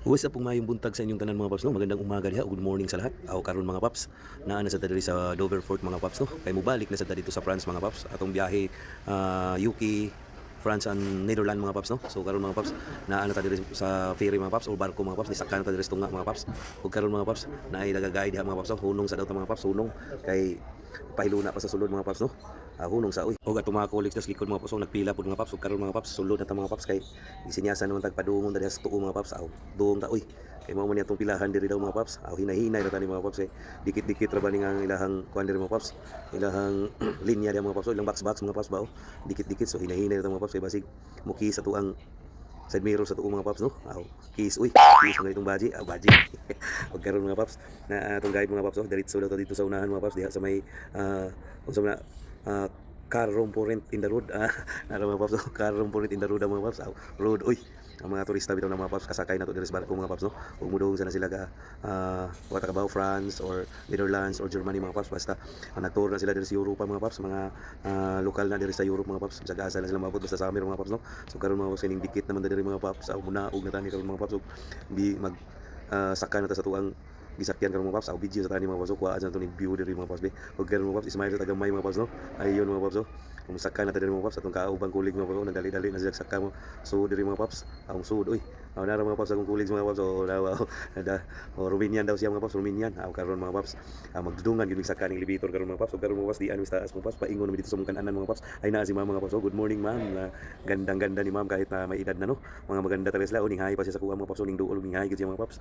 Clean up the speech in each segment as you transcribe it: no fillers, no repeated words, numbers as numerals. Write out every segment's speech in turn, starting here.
What's up mayong buntag sa inyong tanan mga paps no. Magandang umaga diha, good morning sa lahat. Aw karon mga paps, naa na sa diri sa Dover Fort mga paps no. Kay mobalik na sa dito sa France mga paps. Atong biyahe UK, France and Netherlands mga paps no. So karon mga paps, naa na ta diri sa ferry mga paps o barko mga paps, disakyan ta diri sa tunga mga paps. Ug karon mga paps, naay nagagay diha mga paps no. Hunong sa daw ta mga paps, hunong kay pahiluna pa sa sulod mga paps no. Hunong sa uy. Og atong mga colleagues sa likod mga paps, nagpila pud mga paps. Ug karon mga paps, sulod na ta mga paps kay gisinyasan naman tag padungon diri sa tuo mga paps. Duong ta uy. Kay mao man atong pilahan diri daw mga paps. Hinahinay na tani mga paps kay dikit-dikit ra ba ning ang ilahang kuan diri mga paps. Ilahang linya diri mga paps, ilang box mga paps ba oh. Dikit-dikit so hinahinay na ta mga paps kay basig muki sa tuang side mirror sa tuong mga paps no. Kiss uy. Kiss ng itong baji, baji. Ug karon mga paps na atong guide mga paps oh, diretso daw ta dito sa unahan mga paps diha sa may unsa man uh, car room for rent in the road. Nara mga paps, car room for rent in the road mga paps. Road uy. Ang mga turista bitaw na mga paps kasakay na to diri sa barko mga paps no. Ug mudong sana sila ka wata ka ba France or Netherlands or Germany mga paps, basta nagtour na sila diri sa Europa mga paps, mga lokal na diri sa Europe mga paps. Sagasa na sila mabot basta summer mga paps no. So karon mga paps ning dikit naman diri mga paps. Munaog na tani karon mga paps ug mag saka na ta sa tuang gisakyan karon mga paps. Video sa tani mga paps kuha sa tuning view diri mga paps be. Ug karon mga paps ismail sa tagamay mga paps no. Ayon mga paps kung saka na ta diri mga paps atong kaubang kulig mga paps nagdali-dali na sila saka mo. So diri mga paps ang sud uy. Nara mga paps akong kulig mga paps Romanian daw siya mga paps, Romanian. Karon mga paps magdudungan gyud saka ning elevator karon mga paps. So karon mga paps di ani taas mga paps paingon mi dito sa mong kanan mga paps. Ay naa si ma'am mga paps. Good morning ma'am. Gandang-ganda ni ma'am kahit na may edad na no. Mga maganda talaga sila. Uning hay pa siya sa kuha mga paps, uning duol uning hay gyud siya mga paps.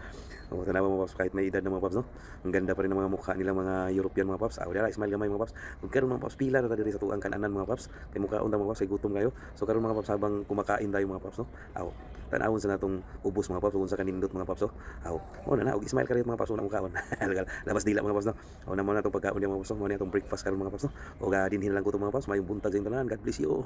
Tanawa mga paps kahit may edad na mga paps no. Ang ganda pa rin ng mga mukha nila mga European mga paps. Dira smile gamay mga paps. Ug karon mga paps pila ra ta diri sa tuang kanan mga paps. Kay mukhaon ta mga paps kay gutom kayo. So karon mga paps habang kumakain tayo mga paps no. Tan-awon sa natong ubos mga paps unsa kanindot mga paps mo na og smile ka rin mga paps una mukhaon. Labas dila mga paps no. Na mo na tong pagkaon mga paps mo na tong breakfast karon mga paps no. Og dinhin lang ko to mga paps, mayong buntag sa tanan. God bless you.